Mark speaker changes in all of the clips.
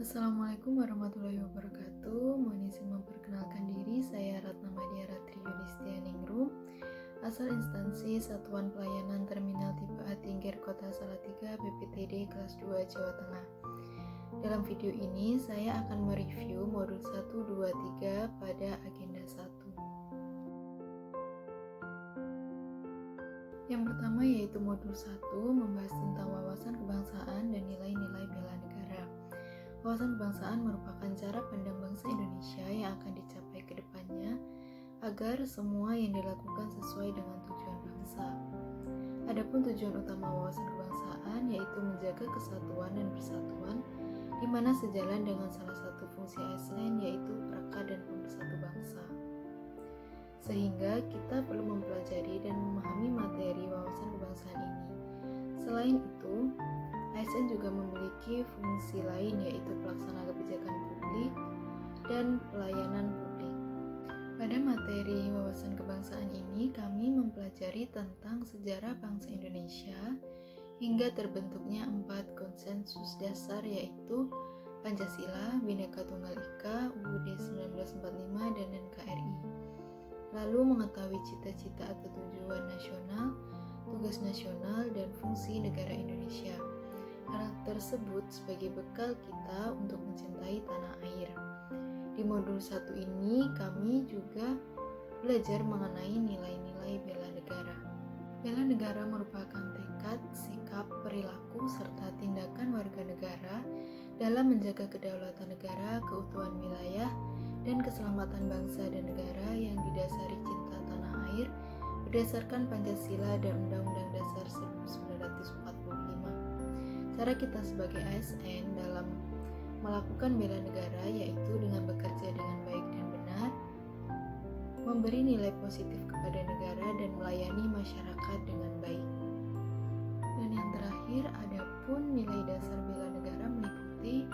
Speaker 1: Assalamualaikum warahmatullahi wabarakatuh. Mohon izin memperkenalkan diri, saya Ratna Madia Ratri Yulistianingrum, asal instansi Satuan Pelayanan Terminal Tipe A Tingkir Kota Salatiga BPTD kelas 2 Jawa Tengah. Dalam video ini saya akan mereview modul 1, 2, 3 pada agenda 1. Yang pertama yaitu modul 1 membahas tentang wawasan kebangsaan dan nilai-nilai bela negara. Wawasan kebangsaan merupakan cara pandang bangsa Indonesia yang akan dicapai ke depannya agar semua yang dilakukan sesuai dengan tujuan bangsa. Adapun tujuan utama wawasan kebangsaan yaitu menjaga kesatuan dan persatuan, di mana sejalan dengan salah satu fungsi ASN yaitu perekat dan pemersatu bangsa. Sehingga kita perlu mempelajari dan memahami materi wawasan kebangsaan ini. Selain itu, ASN juga memiliki fungsi lain yaitu pelaksana kebijakan publik dan pelayanan publik. Pada materi wawasan kebangsaan ini, kami mempelajari tentang sejarah bangsa Indonesia hingga terbentuknya 4 konsensus dasar yaitu Pancasila, Bhinneka Tunggal Ika, UUD 1945, dan NKRI. Lalu mengetahui cita-cita atau tujuan nasional, tugas nasional, dan fungsi negara Indonesia. Hal tersebut sebagai bekal kita untuk mencintai tanah air. Di modul 1 ini kami juga belajar mengenai nilai-nilai bela negara. Bela negara merupakan tekad, sikap, perilaku, serta tindakan warga negara dalam menjaga kedaulatan negara, keutuhan wilayah, dan keselamatan bangsa dan negara yang didasari cinta tanah air berdasarkan Pancasila dan Undang-Undang Dasar 1945. Cara kita sebagai ASN dalam melakukan bela negara yaitu dengan bekerja dengan baik dan benar, memberi nilai positif kepada negara dan melayani masyarakat dengan baik. Dan yang terakhir, adapun nilai dasar bela negara meliputi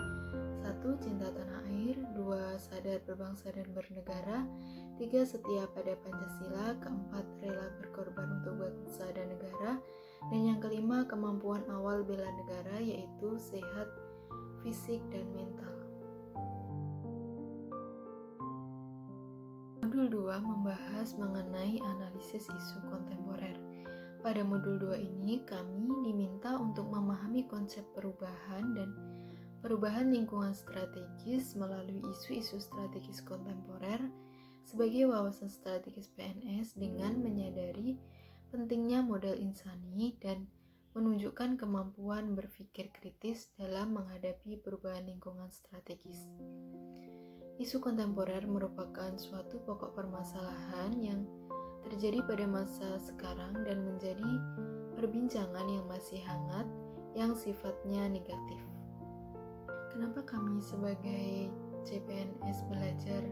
Speaker 1: 1. Cinta tanah air, 2. Sadar berbangsa dan bernegara, 3. Setia pada Pancasila, 4. Rela berkorban untuk bangsa dan negara, dan yang kelima, kemampuan awal bela negara yaitu sehat fisik dan mental. Modul 2 membahas mengenai analisis isu kontemporer. Pada modul 2 ini kami diminta untuk memahami konsep perubahan dan perubahan lingkungan strategis melalui isu-isu strategis kontemporer sebagai wawasan strategis PNS dengan menyadari pentingnya modal insani dan menunjukkan kemampuan berpikir kritis dalam menghadapi perubahan lingkungan strategis. Isu kontemporer merupakan suatu pokok permasalahan yang terjadi pada masa sekarang dan menjadi perbincangan yang masih hangat yang sifatnya negatif. Kenapa kami sebagai CPNS belajar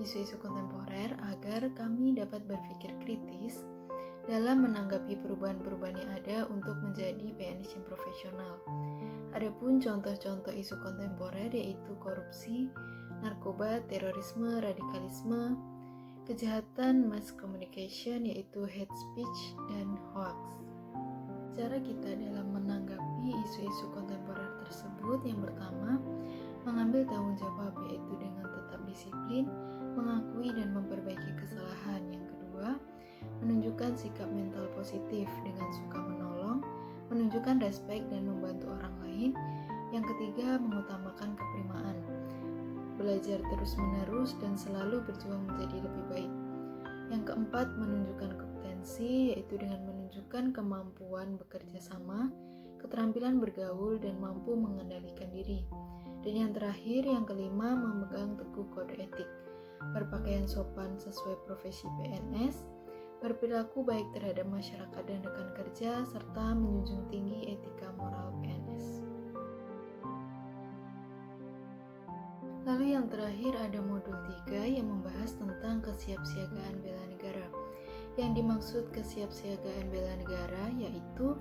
Speaker 1: isu-isu kontemporer? Agar kami dapat berpikir kritis dalam menanggapi perubahan-perubahan yang ada untuk menjadi PNS yang profesional. Adapun contoh-contoh isu kontemporer yaitu korupsi, narkoba, terorisme, radikalisme, kejahatan mass communication yaitu hate speech, dan hoax. Cara kita dalam menanggapi isu-isu kontemporer tersebut, yang pertama, mengambil tanggung jawab yaitu dengan tetap disiplin, mengakui dan memperbaiki kesalahan. Yang kedua, menunjukkan sikap mental positif dengan suka menolong, menunjukkan respek dan membantu orang lain. Yang ketiga, mengutamakan keprimaan, belajar terus-menerus dan selalu berjuang menjadi lebih baik. Yang keempat, menunjukkan kompetensi yaitu dengan menunjukkan kemampuan bekerja sama, keterampilan bergaul, dan mampu mengendalikan diri. Dan yang terakhir, yang kelima, memegang teguh kode etik, berpakaian sopan sesuai profesi PNS, berperilaku baik terhadap masyarakat dan rekan kerja, serta menjunjung tinggi etika moral PNS. Lalu yang terakhir ada modul 3 yang membahas tentang kesiapsiagaan bela negara. Yang dimaksud kesiapsiagaan bela negara yaitu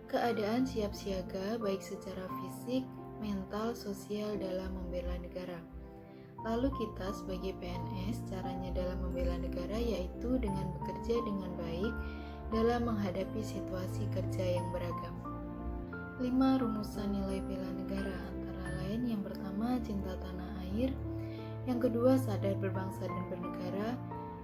Speaker 1: keadaan siap siaga baik secara fisik, mental, sosial dalam membela negara. Lalu kita sebagai PNS caranya dalam membela negara yaitu dengan bekerja dengan baik dalam menghadapi situasi kerja yang beragam. 5 rumusan nilai bela negara antara lain yang pertama Yang kedua, sadar berbangsa dan bernegara.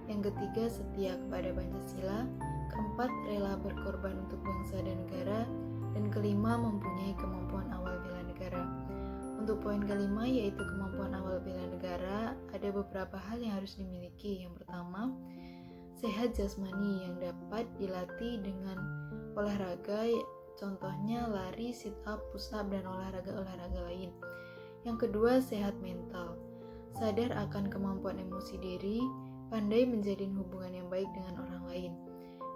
Speaker 1: Yang ketiga, setia kepada Pancasila. Keempat, rela berkorban untuk bangsa dan negara. Dan kelima, mempunyai kemampuan awal bela negara. Untuk poin kelima, yaitu kemampuan awal bela negara, ada beberapa hal yang harus dimiliki. Yang pertama, sehat jasmani yang dapat dilatih dengan olahraga, contohnya lari, sit up, push up, dan olahraga-olahraga lain. Yang kedua, sehat mental, sadar akan kemampuan emosi diri, pandai menjalin hubungan yang baik dengan orang lain.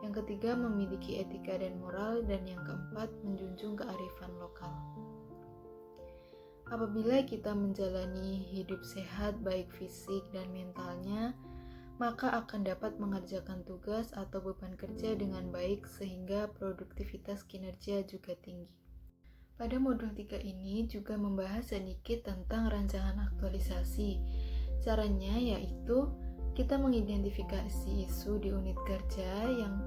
Speaker 1: Yang ketiga, memiliki etika dan moral. Dan yang keempat, menjunjung kearifan lokal. Apabila kita menjalani hidup sehat baik fisik dan mentalnya, maka akan dapat mengerjakan tugas atau beban kerja dengan baik sehingga produktivitas kinerja juga tinggi. Pada modul 3 ini juga membahas sedikit tentang rancangan aktualisasi. Caranya yaitu kita mengidentifikasi isu di unit kerja yang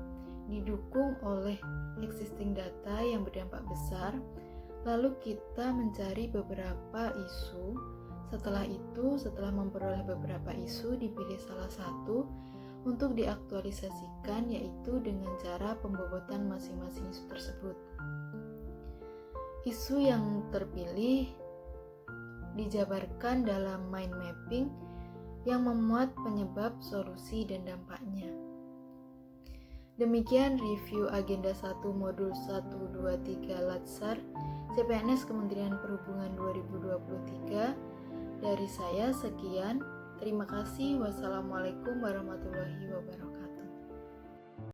Speaker 1: didukung oleh existing data yang berdampak besar, lalu kita mencari beberapa isu. Setelah itu, setelah memperoleh beberapa isu, dipilih salah satu untuk diaktualisasikan, yaitu dengan cara pembobotan masing-masing isu tersebut. Isu yang terpilih dijabarkan dalam mind mapping yang memuat penyebab, solusi, dan dampaknya. Demikian review agenda 1 modul 1, 2, 3 Latsar CPNS Kementerian Perhubungan 2023. Dari saya sekian. Terima kasih. Wassalamualaikum warahmatullahi wabarakatuh.